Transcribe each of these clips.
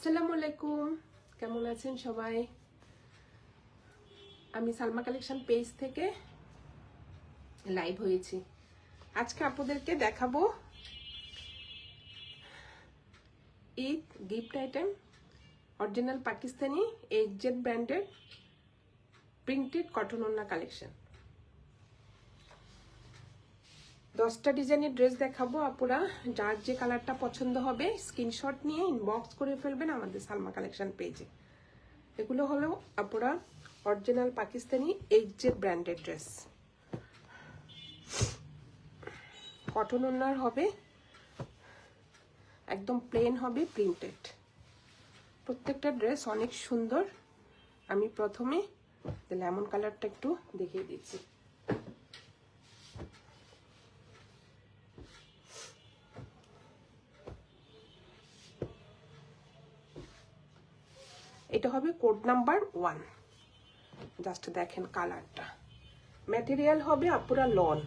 আসসালামু আলাইকুম, কেমন আছেন সবাই? আমি সালমা কালেকশন পেজ থেকে লাইভ হয়েছি। আজকে আপনাদেরকে দেখাবো Eid gift item, original Pakistani HZ ব্র্যান্ডের প্রিন্টেড কটন ওড়না কালেকশন। 10টা ডিজাইনের ড্রেস দেখাবো। আপনারা যার যে কালারটা পছন্দ হবে স্ক্রিনশট নিয়ে ইনবক্স করে ফেলবেন আমাদের সালমা কালেকশন পেজে। এগুলো হলো আপনারা অরিজিনাল পাকিস্তানি এইচজেড ব্র্যান্ডের ড্রেস, কটন ওড়নার হবে, একদম প্লেন হবে, প্রিন্টেড। প্রত্যেকটা ড্রেস অনেক সুন্দর। আমি প্রথমে লেমন কালারটা একটু দেখিয়ে দিচ্ছি। এটা হবে কোড নাম্বার 1। জাস্ট দেখেন কালারটা। ম্যাটেরিয়াল হবে আপনারা লন।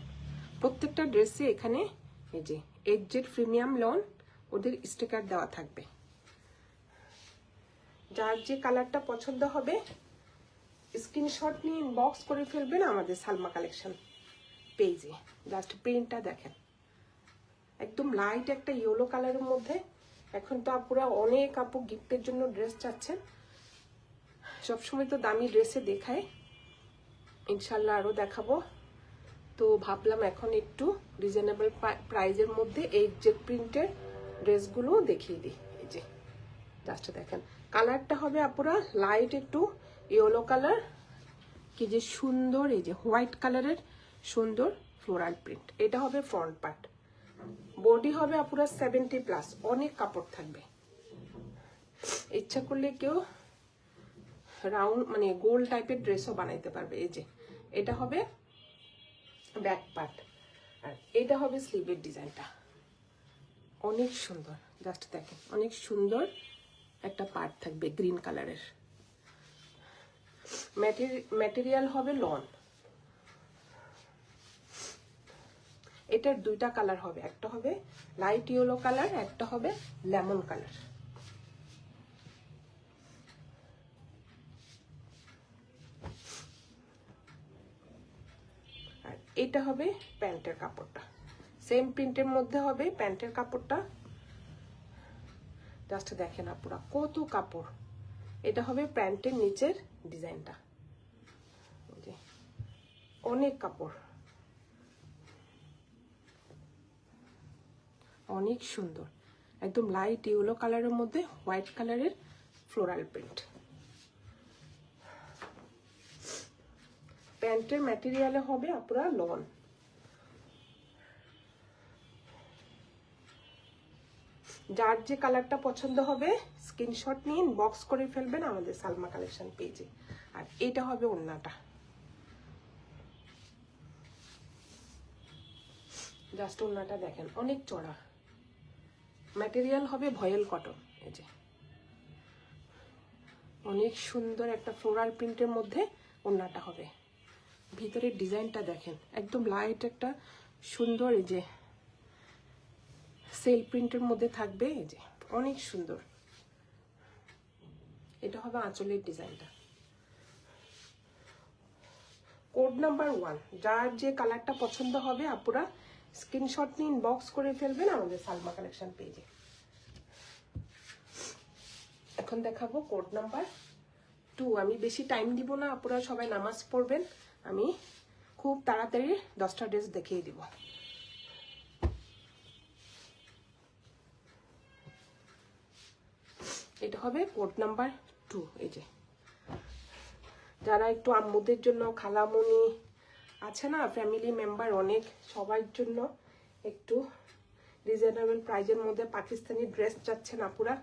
প্রত্যেকটা ড্রেসে এখানে এই যে এইচজেড প্রিমিয়াম লন ওদের স্টিকার দেওয়া থাকবে। যার যে কালারটা পছন্দ হবে স্ক্রিনশট নিয়ে ইনবক্স করে ফেলবেন আমাদের সালমা কালেকশন পেজে। জাস্ট প্রিন্টটা দেখেন, একদম লাইট একটা ইয়েলো কালারের মধ্যে। এখন তো আপুরা অনেক আপু গিফটের জন্য ড্রেস চাচ্ছেন, সবসময় তো দামি ড্রেসে দেখায়, ইনশাল্লাহ আরও দেখাবো। তো ভাবলাম এখন একটু রিজনেবল প্রাইজের মধ্যে এইচজেড প্রিন্টের ড্রেসগুলো দেখিয়ে দিই। এই যে জাস্ট দেখেন কালারটা হবে আপুরা লাইট একটু ইয়েলো কালার, কি যে সুন্দর, এই যে হোয়াইট কালারের সুন্দর ফ্লোরাল প্রিন্ট। এটা হবে ফ্রন্ট পার্ট। বডি হবে আপুরা 70+, অনেক কাপড় থাকবে। ইচ্ছা করলে কেউ রাউন্ড মানে গোল টাইপের ড্রেসও বানাইতে পারবে। এই যে এটা হবে ব্যাক পার্ট, আর এটা হবে স্লিভের ডিজাইনটা। অনেক সুন্দর, জাস্ট দেখেন অনেক সুন্দর একটা পার্ট থাকবে গ্রিন কালারের। ম্যাটেরিয়াল হবে লন। এটার দুইটা কালার হবে, একটা হবে লাইট ইয়েলো কালার, একটা হবে লেমন কালার। আর এটা হবে প্যান্টের কাপড়টা, সেম প্রিন্টের মধ্যে হবে প্যান্টের কাপড়টা। জাস্ট দেখেন আপুরা কত কাপড়। এটা হবে প্যান্টের নিচের ডিজাইনটা, অনেক কাপড়, অনেক সুন্দর। একদম লাইট ইয়েলো কালারের মধ্যে হোয়াইট কালারের ফ্লোরাল প্রিন্ট। প্যান্টের ম্যাটেরিয়ালে হবে আপনারা লন। যার যে কালারটা পছন্দ হবে স্ক্রিনশট নিয়ে ইনবক্স করে ফেলবেন আমাদের সালমা কালেকশন পেজে। আর এটা হবে ওড়নাটা, জাস্ট ওড়নাটা দেখেন অনেক চড়া। ম্যাটেরিয়াল হবে ভয়েল কটন। এই যে অনেক সুন্দর একটা ফ্লোরাল প্রিন্টের মধ্যে ওড়নাটা হবে। ভিতরের ডিজাইনটা দেখেন একদম লাইট একটা সুন্দর, এই যে সেল প্রিন্টের মধ্যে থাকবে। এই যে অনেক সুন্দর। এটা হবে আঁচলের ডিজাইনটা। Code number 1। যার যে কালারটা পছন্দ হবে আপুরা স্ক্রিনশট নিয়ে ইনবক্স করে ফেলবেন আমাদের সালমা কালেকশন পেজে। এখন দেখাবো কোড নাম্বার 2। আমি বেশি টাইম দিব না, আপুরা সবাই নামাজ পড়বেন, আমি খুব তাড়াতাড়ি 10টা ড্রেস দেখিয়ে দিব। এটা হবে কোড নাম্বার 2। এই যে যারা একটু আম্মুদের জন্য, খালামণি আছে না, ফ্যামিলি মেম্বার অনেক, সবার জন্য একটু রিজনেবল প্রাইজের মধ্যে পাকিস্তানি ড্রেস চাচ্ছেন আপুরা,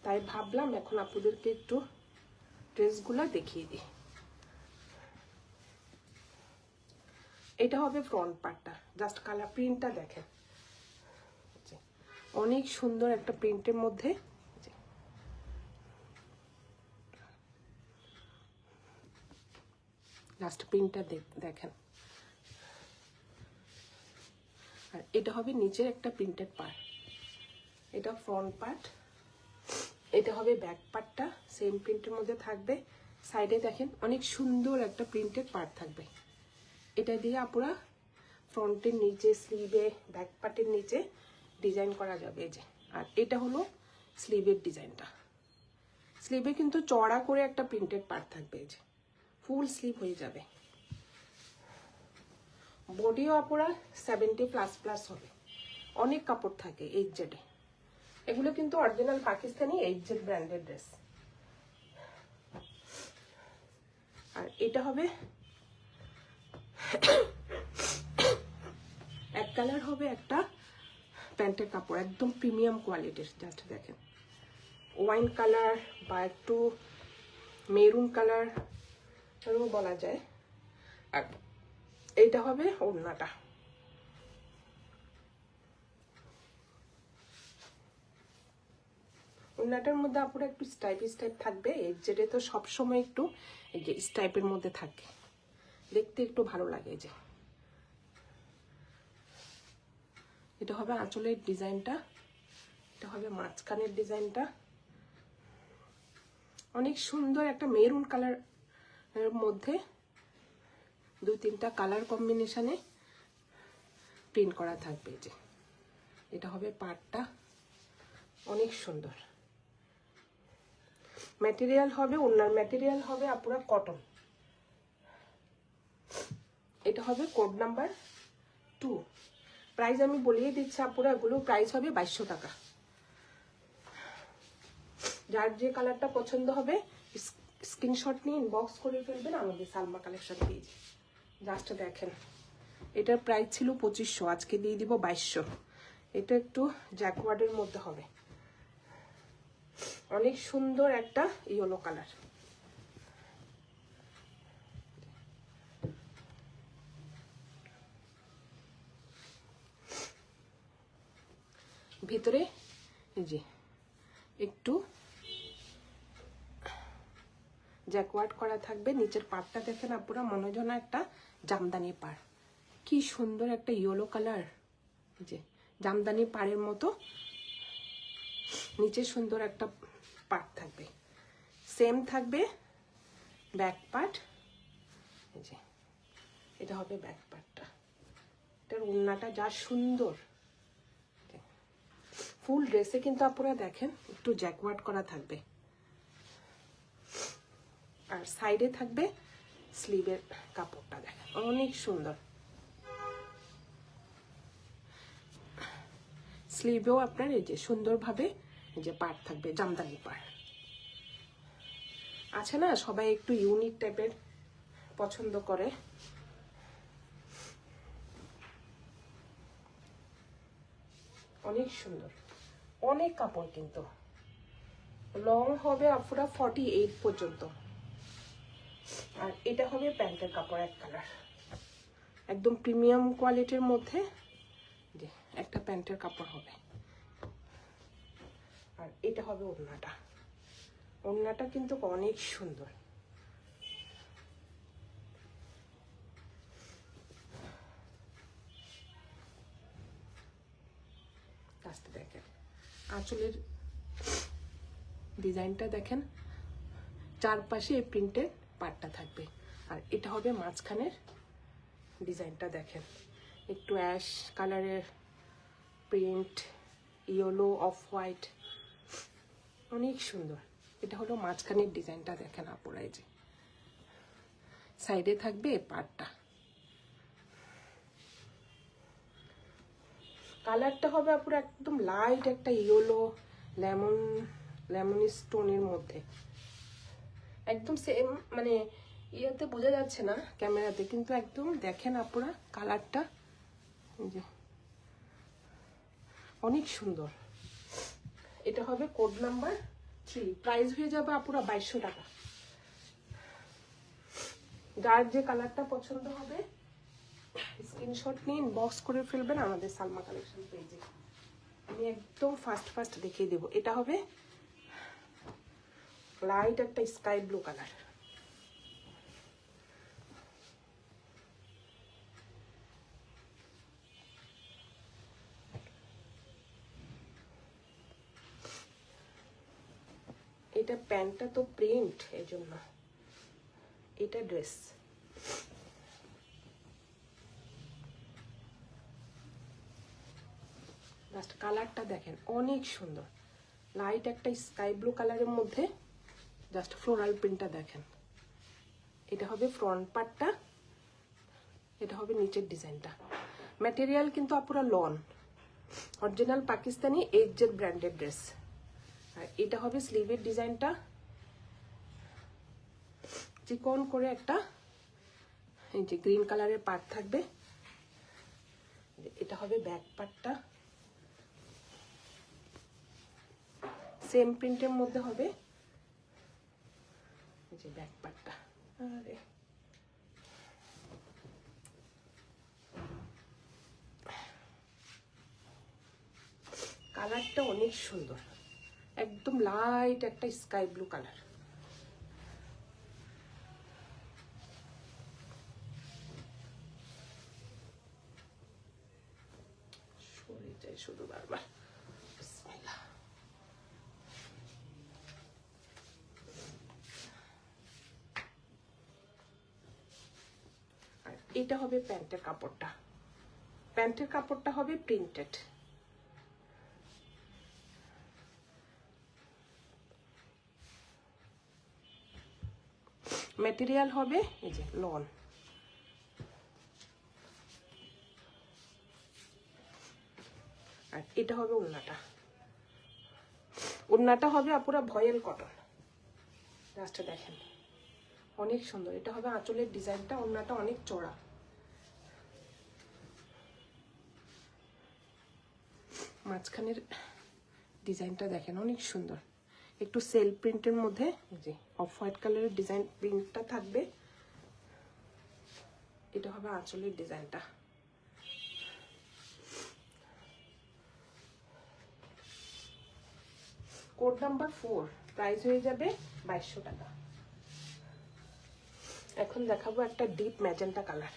তাই ভাবলাম এখন আপুদেরকে একটু ড্রেসগুলো দেখিয়ে দিই। এটা হবে ফ্রন্ট পার্টটা, জাস্ট কালার প্রিন্টটা দেখেন অনেক সুন্দর একটা প্রিন্টের মধ্যে। জাস্ট প্রিন্টটা দেখেন। আর এটা হবে নিচের একটা প্রিন্টেড পার্ট। এটা ফ্রন্ট পার্ট, এটা হবে ব্যাক পার্টটা, সেম প্রিন্টের মধ্যে থাকবে। সাইডে দেখেন অনেক সুন্দর একটা প্রিন্টেড পার্ট থাকবে। এটা দিয়ে আপুরা ফ্রন্টের নিচে, স্লিভে, ব্যাক পার্টের নিচে ডিজাইন করা যাবে। এই যে, আর এটা হলো স্লিভের ডিজাইনটা। স্লিভে কিন্তু চড়া করে একটা প্রিন্টেড পার্ট থাকবে। এই যে ফুল স্লিভ হয়ে যাবে। বডিও আপুরা 70++ হবে। অনেক কাপড় থাকে HZ এ। এগুলো কিন্তু অরিজিনাল পাকিস্তানি HZ ব্র্যান্ডের ড্রেস। আর এটা হবে এক কালার হবে একটা প্যান্টের কাপড়, একদম প্রিমিয়াম কোয়ালিটির। জাস্ট দেখেন, ওয়াইন কালার বা একটু মেরুন কালার বলা যায়। আর এইটা হবে ওড়নাটা। ওড়নাটার মধ্যে আপুরা একটু স্টাইপ থাকবে। HZ তো সবসময় একটু এই যে স্টাইপের মধ্যে থাকে, দেখতে একটু ভালো লাগে। যে এটা হবে আঁচলের ডিজাইনটা, এটা হবে মাঝখানের ডিজাইনটা। অনেক সুন্দর একটা মেরুন কালার এর মধ্যে 2-3টা কালার কম্বিনেশনে প্রিন্ট করা থাকবে। যে এটা হবে পাড়টা, অনেক সুন্দর। ম্যাটেরিয়াল হবে, ওনার ম্যাটেরিয়াল হবে আপুরা কটন। এটা হবে কোড নাম্বার 2। প্রাইস আমি বলিয়ে দিচ্ছি আপুরা, এগুলো প্রাইস হবে 2200 টাকা। যার যে কালারটা পছন্দ হবে স্ক্রিনশট নিয়ে ইনবক্স করে ফেলবেন আমাদের সালমা কালেকশন পেজে। জাস্ট দেখেন, এটার প্রাইস ছিল 2500, আজকে দিয়ে দিব 2200। এটা একটু জ্যাকওয়ার্ডের মধ্যে হবে, অনেক সুন্দর একটা ইয়েলো কালার। ভিতরে এই যে একটু জ্যাকওয়ার্ড করা থাকবে। নিচের পাড়টা দেখেন আপুরা, মনে হয় যেন একটা জামদানি পাড়। কি সুন্দর একটা ইয়েলো কালার, যে জামদানি পাড়ের মতো নিচে সুন্দর একটা পার্ট থাকবে। সেম থাকবে ব্যাক পার্ট। এই যে এটা হবে ব্যাক পার্টটা। এটার ওড়নাটা যা সুন্দর। ফুল ড্রেসে কিন্তু আপনারা দেখেন একটু জ্যাকওয়ার্ড করা থাকবে। আর সাইডে থাকবে স্লিভের কাপড়টা, দেখেন অনেক সুন্দর। স্লিভেও আপনার এই যে সুন্দরভাবে যে পাড় থাকবে, জামদানি পাড় আছে না, সবাই একটু ইউনিক টাইপের পছন্দ করে। অনেক সুন্দর, অনেক কাপড়, কিন্তু লং হবে আপুরা 48 পর্যন্ত। আর এটা হবে প্যান্টের কাপড়, এক কালার, একদম প্রিমিয়াম কোয়ালিটির মধ্যে যে একটা প্যান্টের কাপড় হবে। আর এটা হবে ওড়নাটা। ওড়নাটা কিন্তু অনেক সুন্দর। আস্তে দেখেন আঁচলের ডিজাইনটা দেখেন, চারপাশে এই প্রিন্টের পাটটা থাকবে। আর এটা হবে মাঝখানের ডিজাইনটা, দেখেন একটু অ্যাশ কালারের প্রিন্ট, ইয়েলো, অফ হোয়াইট, অনেক সুন্দর। এটা হলো মাঝখানের ডিজাইনটা, দেখেন আপুরা। এই যে সাইডে থাকবে পাটটা। কালারটা হবে আপুরা একদম লাইট একটা ইয়েলো লেমন স্টোনের মধ্যে, একদম সেম, মানে ইয়েতে বোঝা যাচ্ছে না ক্যামেরাতে, কিন্তু একদম দেখেন আপুরা কালারটা যে অনেক সুন্দর। এটা হবে কোড নাম্বার 3। প্রাইস হয়ে যাবে আপুরা 2200 টাকা। যার যে কালারটা পছন্দ হবে স্ক্রিনশট নিয়ে ইনবক্স করে ফেলবেন আমাদের সালমা কালেকশন পেজে। আমি একদম ফাস্ট দেখিয়ে দেবো। এটা হবে লাইট একটা স্কাই ব্লু কালার। এটা প্যান্টটা তো প্রিন্ট, এই জন্য। এটা ড্রেস। জাস্ট কালারটা দেখেন, অনেক সুন্দর। লাইট একটা স্কাই ব্লু কালারের মধ্যে জাস্ট ফ্লোরাল প্রিন্টটা দেখেন। এটা হবে ফ্রন্ট পার্টটা, এটা হবে নিচের ডিজাইনটা। ম্যাটেরিয়াল কিন্তু আপুরা lawn, original Pakistani HZ branded dress. আর এটা হবে স্লিভের ডিজাইনটা, চিকন করে একটা এই যে গ্রিন কালারের পার্ট থাকবে। এটা হবে ব্যাক পার্টটা, সেম প্রিন্টের মধ্যে হবে এই যে ব্যাক পার্টটা। আরে কালারটা অনেক সুন্দর, একদম লাইট একটা স্কাই ব্লু কালার। সরে যায় শুধু বারবার। বিসমিল্লাহ। আর এটা হবে প্যান্টের কাপড়টা। প্যান্টের কাপড়টা হবে প্রিন্টেড। ম্যাটেরিয়াল হবে এই যে লন। আর এটা হবে ওড়নাটা। ওড়নাটা হবে আপুরা ভয়েল কটন। জাস্ট দেখেন, অনেক সুন্দর। এটা হবে আঁচলের ডিজাইনটা, ওড়নাটা অনেক চড়া। মাঝখানের ডিজাইনটা দেখেন, অনেক সুন্দর। একটু সেল প্রিন্টের মধ্যে যে অফ হোয়াইট কালারের ডিজাইন প্রিন্টটা থাকবে। এটা হবে আঁচলের ডিজাইনটা। কোড নাম্বার 4, প্রাইস হয়ে যাবে 2200 টাকা। এখন দেখাবো একটা ডিপ ম্যাজেন্টা কালার।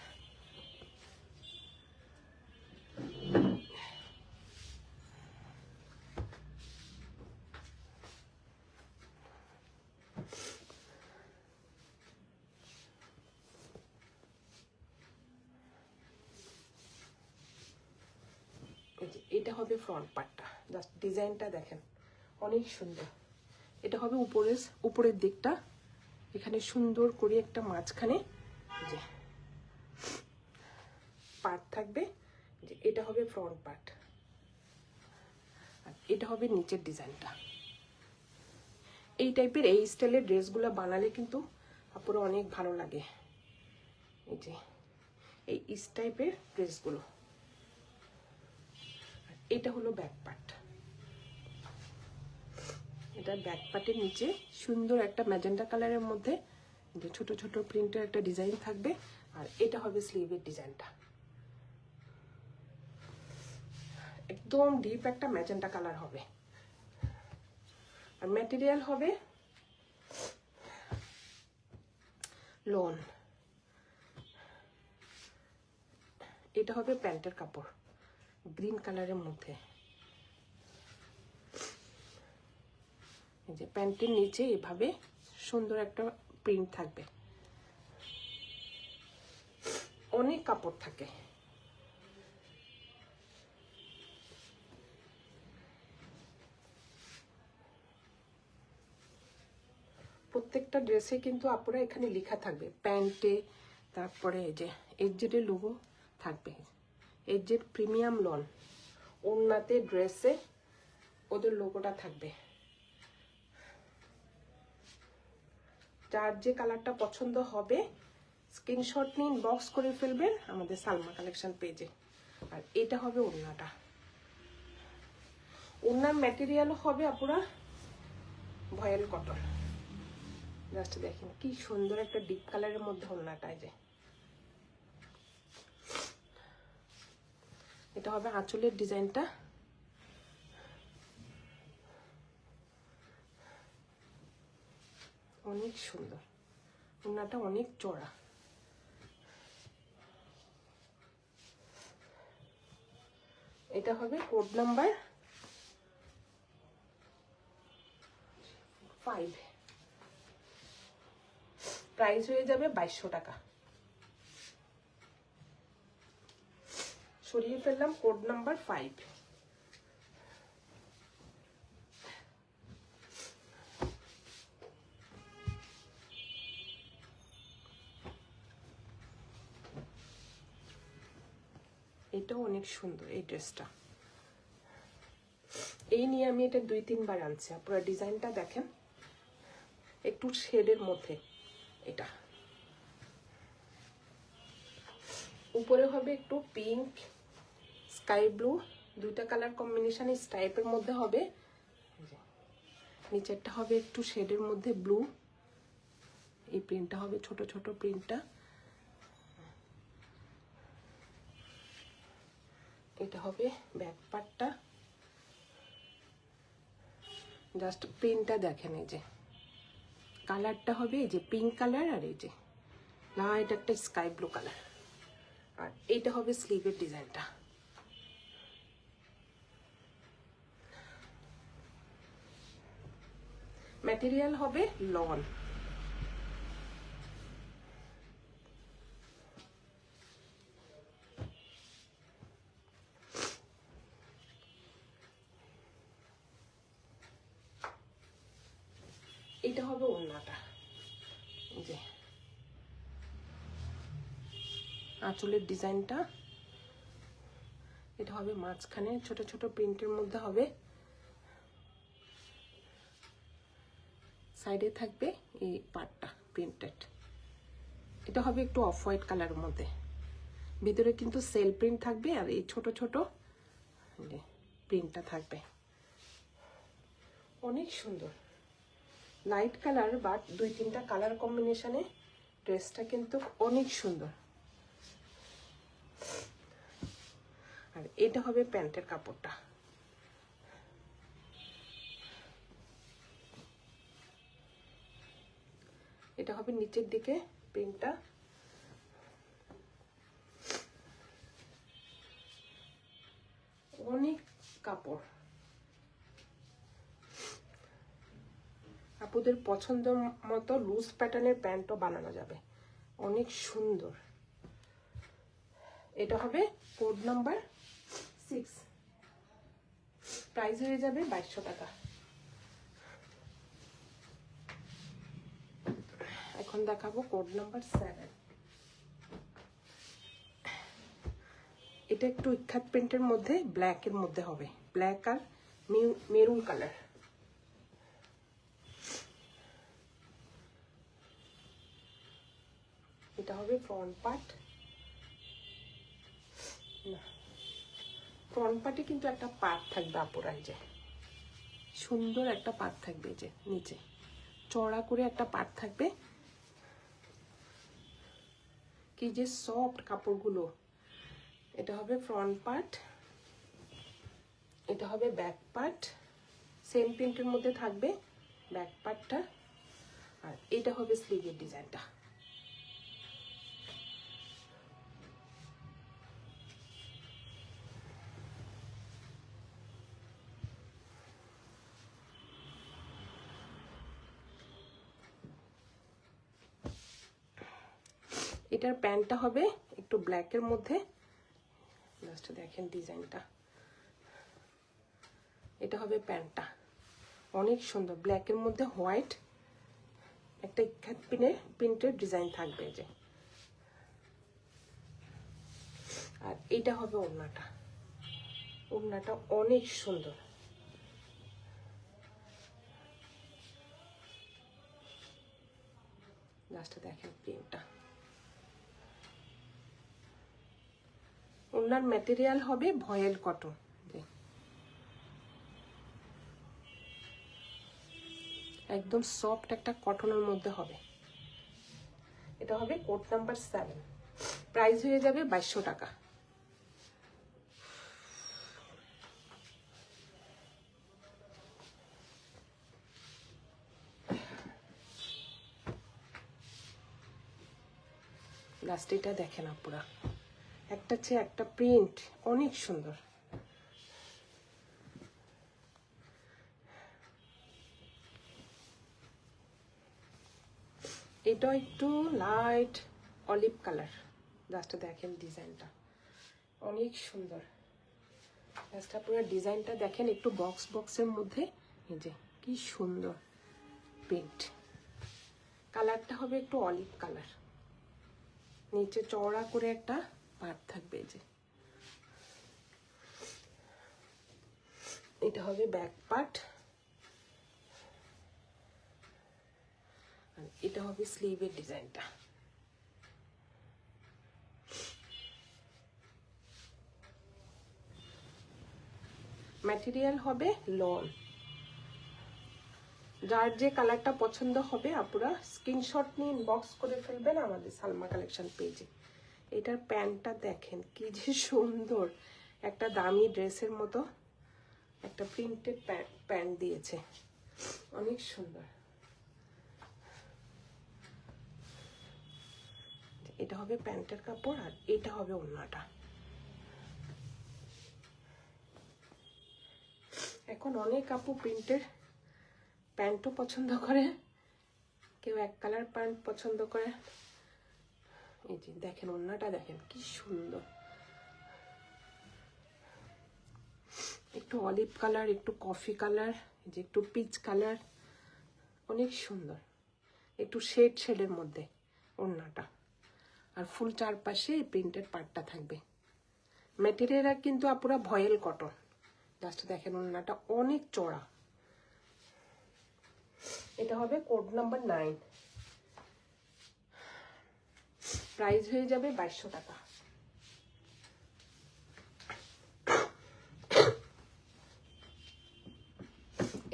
এটা হবে ফ্রন্ট পার্টটা, জাস্ট ডিজাইনটা দেখেন, অনেক সুন্দর। এটা হবে উপরের দিকটা, এখানে সুন্দর করে একটা মাঝখানে যে পার্ট থাকবে। যে এটা হবে ফ্রন্ট পার্ট, আর এটা হবে নিচের ডিজাইনটা। এই টাইপের এই স্টাইলের ড্রেসগুলো বানালে কিন্তু আপুরা অনেক ভালো লাগে। এই যে এই টাইপের ড্রেসগুলো। এটা হলো ব্যাক পার্ট। এটা ব্যাক পার্টের নিচে সুন্দর একটা ম্যাজেন্টা কালারের মধ্যে যে ছোট ছোট প্রিন্টের একটা ডিজাইন থাকবে। আর এটা হবে স্লিভের ডিজাইনটা, একদম ডিপ একটা ম্যাজেন্টা কালার হবে। আর ম্যাটেরিয়াল হবে লন। এটা হবে প্যান্টের কাপড়, গ্রিন কালারের মধ্যে। এই যে প্যান্টের নিচে এভাবে সুন্দর একটা প্রিন্ট থাকবে, অনেক কাপড় থাকে। প্রত্যেকটা ড্রেসে কিন্তু আপুরা এখানে লেখা থাকবে প্যান্টে, তারপরে এই যে এইচজেডের লোগো থাকবে, এইচজেড প্রিমিয়াম লন। ওড়নাতে ড্রেসে ওদের লোগোটা থাকবে। যার যে কালারটা পছন্দ হবে স্ক্রিনশট নিন, বক্স করে ফেলবেন আমাদের সালমা কালেকশন পেজে। আর এটা হবে ওড়নাটা। ওড়নার ম্যাটেরিয়ালও হবে আপুরা ভয়েল কটন। জাস্ট দেখেন কি সুন্দর একটা ডিপ কালারের মধ্যে ওড়নাটা। যে এটা হবে আঁচলের ডিজাইনটা। অনেক সুন্দর, ওড়নাটা অনেক চড়া। এটা হবে কোড নাম্বার 5, প্রাইস হয়ে যাবে 2200 টাকা। সরিয়ে ফেললাম কোড নাম্বার 5। এটাও অনেক সুন্দর এই ড্রেসটা। এই নিয়ে আমি এটা 2-3 বার আনছি। আপনারা ডিজাইনটা দেখেন, একটু শেডের মধ্যে। এটা উপরে হবে একটু পিঙ্ক, স্কাই ব্লু, দুইটা কালার কম্বিনেশন এই টাইপের মধ্যে হবে। নিচেরটা হবে একটু শেডের মধ্যে ব্লু। এই প্রিন্টটা হবে ছোট ছোট প্রিন্টটা। এটা হবে ব্যাক পার্টটা। জাস্ট প্রিন্টটা দেখেন, এই যে কালারটা হবে এই যে পিঙ্ক কালার, আর এই যে লাইট একটা স্কাই ব্লু কালার। আর এইটা হবে স্লিভের ডিজাইনটা। ম্যাটেরিয়াল হবে লন। এটা হবে ওড়নাটা, এই যে আঁচলের ডিজাইনটা। এটা হবে মাঝখানে ছোট ছোট প্রিন্টের মধ্যে হবে। সাইডে থাকবে এই পার্টটা প্রিন্টেড। এটা হবে একটু অফ হোয়াইট কালারের মধ্যে। ভিতরে কিন্তু সেল প্রিন্ট থাকবে, আর এই ছোট ছোট প্রিন্টটা থাকবে। অনেক সুন্দর লাইট কালার, বাট 2-3টা কালার কম্বিনেশনে ড্রেসটা কিন্তু অনেক সুন্দর। আর এটা হবে প্যান্টের কাপড়টা। এটা হবে নিচের দিকে প্রিন্টটা। অনেক কাপড়, আপুদের পছন্দ মতো লুজ প্যাটার্নের প্যান্টও বানানো যাবে। অনেক সুন্দর। এটা হবে কোড নাম্বার 6, প্রাইস হয়ে যাবে 2200 টাকা। এখন দেখাবো কোড নাম্বার 7। এটা একটু ইখ্যাত প্রিন্টের মধ্যে ব্ল্যাকের মধ্যে হবে, ব্ল্যাক আর মেরুন কালার। এটা হবে ফ্রন্ট পার্ট। না, ফ্রন্ট পার্টে কিন্তু একটা পার্ট থাকবে আপুরা, এই যে সুন্দর একটা পার্ট থাকবে, এই যে নিচে চড়া করে একটা পার্ট থাকবে। কি যে সফট কাপড়গুলো। এটা হবে ফ্রন্ট পার্ট, এটা হবে ব্যাক পার্ট। সেম প্রিন্টের মধ্যে থাকবে ব্যাক পার্টটা। আর এটা হবে স্লিভের ডিজাইনটা। এটার প্যান্টটা হবে একটু ব্ল্যাকের মধ্যে। জাস্ট দেখেন ডিজাইনটা। এটা হবে প্যান্টটা, অনেক সুন্দর ব্ল্যাকের মধ্যে হোয়াইট একটা ইখ্যাত প্রিন্টের ডিজাইন থাকবে, যে। আর এটা হবে ওড়নাটা। ওড়নাটা অনেক সুন্দর। জাস্ট দেখেন প্রিন্টটা। ওড়নার ম্যাটেরিয়াল হবে ভয়েল কটন। একদম সফট একটা কটনের মধ্যে হবে। এটা হবে কোড নাম্বার 7, প্রাইস হয়ে যাবে 2200 টাকা। লাস্ট এটা দেখেন আপুরা, একটা চেয়ে একটা প্রিন্ট অনেক সুন্দর। এটা একটু লাইট অলিভ কালার, জাস্ট দেখেন ডিজাইনটা অনেক সুন্দর। জাস্ট আপনারা ডিজাইনটা দেখেন, একটু বক্স বক্সের মধ্যে, এই যে কি সুন্দর প্রিন্ট। কালারটা হবে একটু অলিভ কালার, নিচে চওড়া করে একটা পাট থাকবে। এই যে এটা হবে ব্যাক পার্ট, আর এটা হবে স্লিভের ডিজাইনটা। ম্যাটেরিয়াল হবে লন। যার যে কালারটা পছন্দ হবে আপনারা স্ক্রিনশট নিয়ে ইনবক্স করে ফেলবেন আমাদের সালমা কালেকশন পেজে। এটার প্যান্টটা দেখেন কি যে সুন্দর, একটা দামি ড্রেসের মতো একটা প্রিন্টেড প্যান্ট দিয়েছে, অনেক সুন্দর। এটা হবে প্যান্টের কাপড়, আর এটা হবে ওড়নাটা। এখন অনেক আপু প্রিন্টের প্যান্টও পছন্দ করে, কেউ এক কালার প্যান্ট পছন্দ করে। এই যে দেখেন ওড়নাটা দেখেন কি সুন্দর, একটু অলিভ কালার, একটু কফি কালার, যে একটু পিচ কালার, অনেক সুন্দর, একটু শেডের মধ্যে ওড়নাটা, আর ফুল চারপাশে এই প্রিন্টের পাটটা থাকবে। ম্যাটেরিয়াল কিন্তু আপুরা ভয়েল কটন। জাস্ট দেখেন ওড়নাটা অনেক চড়া। এটা হবে কোড নাম্বার 9, প্রাইস হয়ে যাবে 2200 টাকা।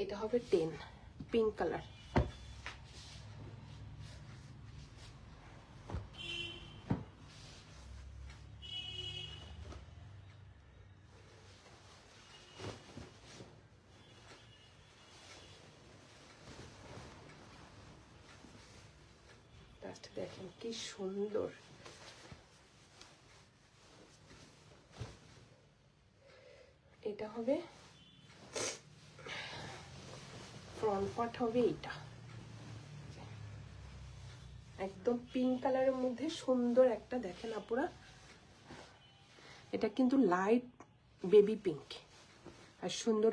এটা হবে 10, পিঙ্ক কালার। দেখেন কি সুন্দর, এটা হবে ফ্রন্ট পার্ট হবে এটা একদম পিঙ্ক কালারের মধ্যে সুন্দর একটা, দেখেন আপুরা এটা কিন্তু লাইট বেবি পিঙ্ক, আর সুন্দর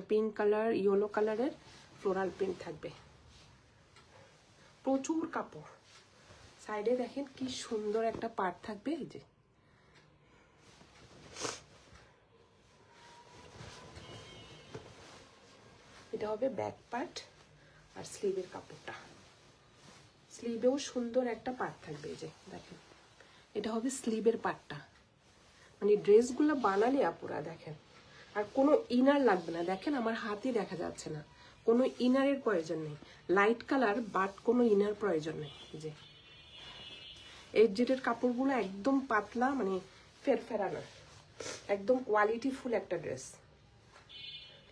পিঙ্ক কালার, ইয়েলো কালারের ফ্লোরাল প্রিন্ট থাকবে। প্রচুর কাপড়, সাইডে দেখেন কি সুন্দর একটা পার্ট থাকবে। এই যে এটা হবে ব্যাক পার্ট, আর স্লিভের কাপড়টা, স্লিভেও সুন্দর একটা পার্ট থাকবে। এই যে দেখেন এটা হবে স্লিভের পার্টটা, মানে ড্রেসগুলো বানালে আপুরা দেখেন আর কোনো ইনার লাগবে না। দেখেন আমার হাতই দেখা যাচ্ছে না, কোনো ইনারের প্রয়োজন নেই, লাইট কালার বাট কোনো ইনার প্রয়োজন নেই। যে এই জেটের কাপড়গুলো একদম পাতলা, মানে ফেরফেরানো, একদম কোয়ালিটিফুল একটা ড্রেস।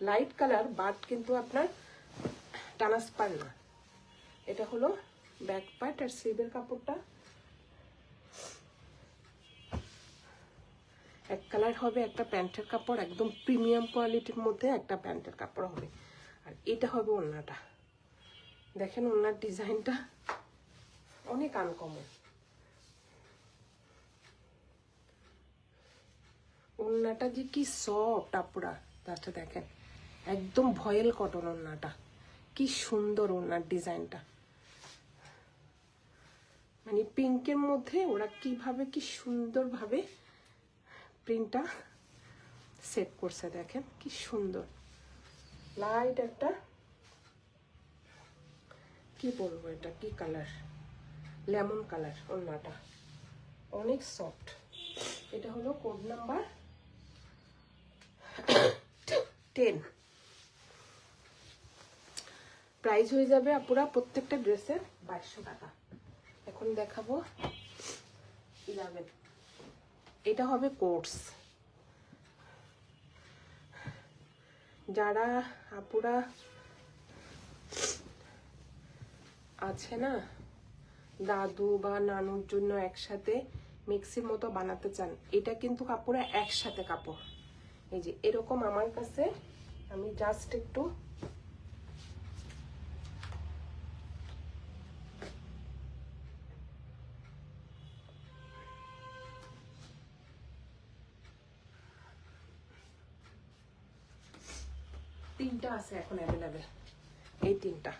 লাইট কালার বাট কিন্তু আপনার ট্রান্সপার না। এটা হলো ব্যাক পার্ট আর স্লিভের কাপড়টা এক কালার হবে, একটা প্যান্টের কাপড় একদম প্রিমিয়াম কোয়ালিটির মধ্যে একটা প্যান্টের কাপড় হবে, আর এটা হবে ওড়নাটা। দেখেন ওড়নার ডিজাইনটা অনেক আনকমন, ওড়নাটা যে কি সফট আপুরা, তাতে দেখেন একদম ভয়েল কটন ওড়নাটা, কি সুন্দর ওড়নার ডিজাইনটা, মানে পিঙ্কের মধ্যে ওরা কিভাবে কি সুন্দরভাবে প্রিন্টটা সেট করছে, দেখেন কি সুন্দর। লাইট একটা কি বলবো, এটা কি কালার, লেমন কালার ওড়নাটা, অনেক সফট। এটা হলো কোড নাম্বার 10, প্রাইস হয়ে যাবে আপুরা প্রত্যেকটা ড্রেসের 2200 টাকা। এখন দেখাবো 11, এটা হবে কোটস। যারা আপুরা আছে না দাদু বা নানুর জন্য একসাথে মিক্সির মতো বানাতে চান, এটা কিন্তু কাপড়ে একসাথে কাপড়। এই যে এরকম আমার কাছে, আমি জাস্ট একটু তিনটা আছে এখন অ্যাভেলেবেল, এই তিনটা।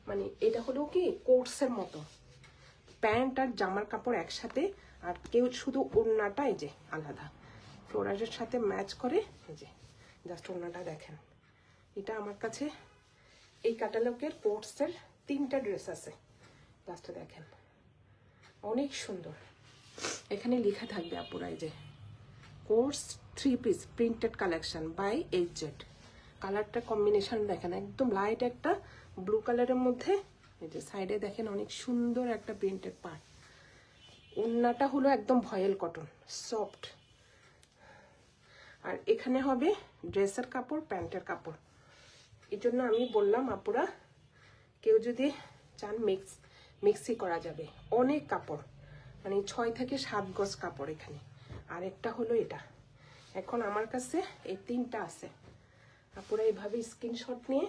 মানে এটা হলো কি কোর্সের মতো, প্যান্ট আর জামার কাপড় একসাথে, আর কেউ শুধু ওড়নাটা এই যে আলাদা ফ্লোরালের সাথে ম্যাচ করে। এই যে জাস্ট ওড়নাটা দেখেন। এটা আমার কাছে এই ক্যাটালগের কোর্সের তিনটা ড্রেস আছে, জাস্ট দেখেন অনেক সুন্দর। এখানে লেখা থাকবে আপুরা এই যে course 3 piece printed collection by HZ। কালারটা কম্বিনেশন দেখেন, একদম লাইট একটা ব্লু কালারের মধ্যে। এই যে সাইডে দেখেন অনেক সুন্দর একটা প্রিন্টেড পার্ট। ওড়নাটা হলো একদম ভয়েল কটন, সফট। আর এখানে হবে ড্রেসের কাপড়, প্যান্টের কাপড়। এই জন্য আমি বললাম আপুরা কেউ যদি চান মিক্সি করা যাবে। অনেক কাপড়, মানে 6 থেকে 7 গজ কাপড় এখানে। আর একটা হলো এটা। এখন আমার কাছে এই তিনটা আছে, আপুরা এইভাবে স্ক্রিনশট নিয়ে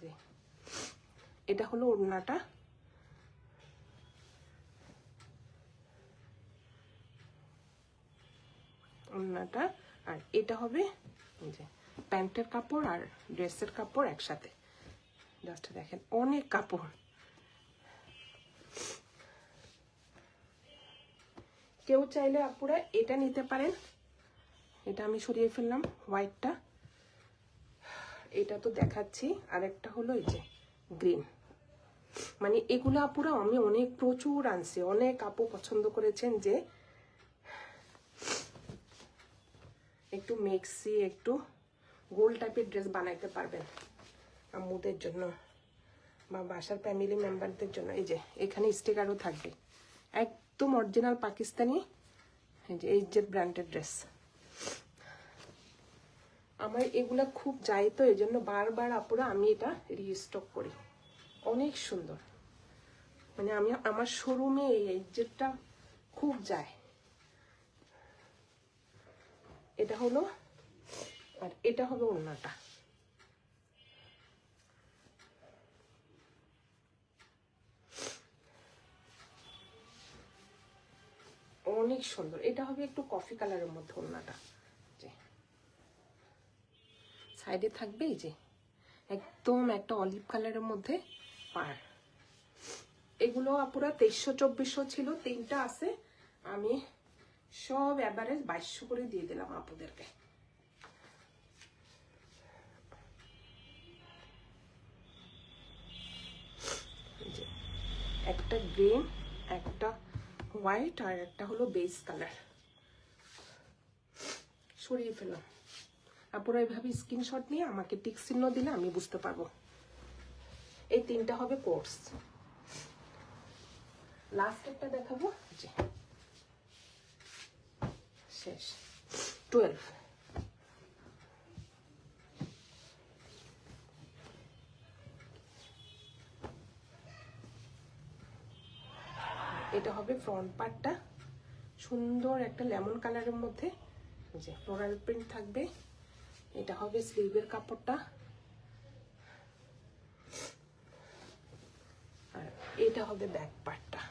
যে এটা হলো ওড়নাটা, ওড়নাটা, আর এটা হবে যে প্যান্টের কাপড় আর ড্রেসের কাপড় একসাথে। জাস্ট দেখেন অনেক কাপড়। কেউ চাইলে আপুরা এটা নিতে পারেন। এটা আমি সরিয়ে ফেললাম হোয়াইটটা, এটা তো দেখাচ্ছি। আরেকটা হলো এই যে গ্রিন। মানে এগুলো আপুরা আমি অনেক প্রচুর আনছি, অনেক আপু পছন্দ করেছেন যে একটু মেক্সি একটু গোল টাইপের ড্রেস বানাইতে পারবেন আম্মুদের জন্য বা বাসার ফ্যামিলি মেম্বারদের জন্য। এই যে এখানে স্টিকারও থাকবে, একদম অরিজিনাল পাকিস্তানি এই যে HZ ব্র্যান্ডের ড্রেস। আমার এগুলা খুব যাই, তো এই জন্য বারবার আপুরা আমি এটা রিস্টক করি। অনেক সুন্দর, মানে আমি আমার শোরুমে এই HZটা খুব যায়। এটা হলো, আর এটা হবে ওড়নাটা। অনেক সুন্দর। এটা হবে একটু কফি কালারের মধ্যে ওড়নাটা। যে সাইডে থাকবে এই যে একদম একটা অলিভ কালারের মধ্যে পার। এগুলো আপুরা 2300-2400 ছিল, তিনটা আছে। আমি সব এভারেজ 2200 করে দিয়ে দিলাম আপুদেরকে। একটা গ্রিন, একটা হোয়াইট, আর একটা হলো বেস কালার। সরিয়ে ফেলাম। আপুরা এভাবে স্ক্রিনশট নিয়ে আমাকে টিক চিহ্ন দিলে আমি বুঝতে পারবো। এই তিনটা হবে কোর্স। লাস্ট একটা দেখাবো, যে শেষ 12। এটা হবে ফ্রন্ট পার্টটা, সুন্দর একটা লেমন কালারের মধ্যে যে ফ্লোরাল প্রিন্ট থাকবে। এটা হবে স্লিভের কাপড়টা, আর এটা হবে ব্যাক পার্টটা।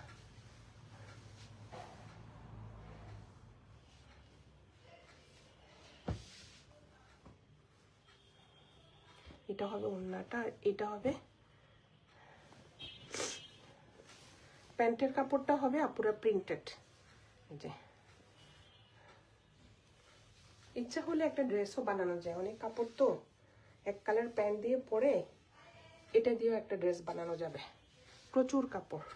এটা হবে ওড়নাটা, আর এটা হবে প্যান্টের কাপড়টা হবে আপুরা প্রিন্টেড। যে ইচ্ছা হলে একটা ড্রেসও বানানো যায়, অনেক কাপড় তো। এক কালার প্যান্ট দিয়ে পরে এটা দিয়েও একটা ড্রেস বানানো যাবে, প্রচুর কাপড়।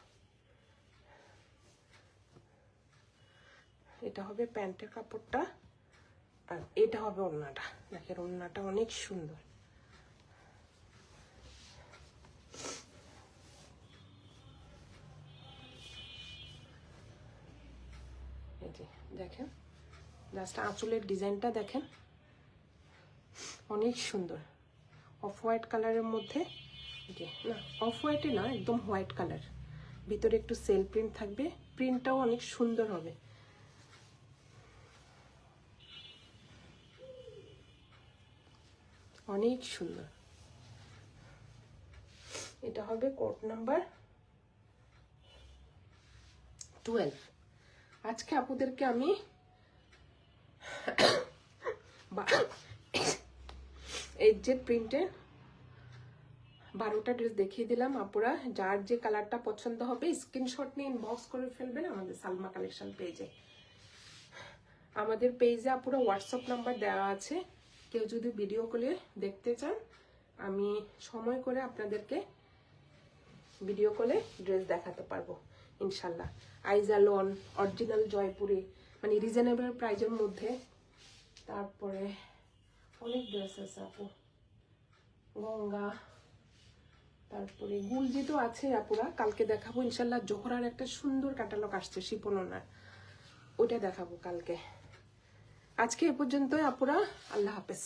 এটা হবে প্যান্টের কাপড়টা, আর এটা হবে ওড়নাটা। দেখেন ওড়নাটা অনেক সুন্দর। এই যে দেখেন জাস্ট আঁচলের ডিজাইনটা দেখেন, অনেক সুন্দর। অফ হোয়াইট কালারের মধ্যে, যে না অফ হোয়াইটে না, একদম হোয়াইট কালার। ভিতরে একটু সেল প্রিন্ট থাকবে, প্রিন্টটাও অনেক সুন্দর হবে। অনেক সুন্দর। এটা হবে কোড নাম্বার 12। আজকে আপুদেরকে আমি জর্জেট প্রিন্টের 12টা ড্রেস দেখিয়ে দিলাম। আপুরা যার যে কালারটা পছন্দ হবে স্ক্রিনশট নিয়ে ইনবক্স করে ফেলবেন আমাদের সালমা কালেকশন পেজে। আমাদের পেজে আপুরা হোয়াটসঅ্যাপ নাম্বার দেওয়া আছে, কেউ যদি ভিডিও কলে দেখতে চান আমি সময় করে আপনাদেরকে ভিডিও কলে ড্রেস দেখাতে পারবো ইনশাল্লাহ। আইজালন অরিজিনাল জয়পুরে মানে রিজনেবল প্রাইজের মধ্যে। তারপরে অনেক ড্রেস আছে আপু, গঙ্গা, তারপরে গুলজি তো আছে আপুরা, কালকে দেখাবো ইনশাল্লাহ। জোহরার একটা সুন্দর ক্যাটালগ আসছে শিপনোনার, ওইটা দেখাবো কালকে। আজকে এ পর্যন্তই আপুরা, আল্লাহ হাফেজ।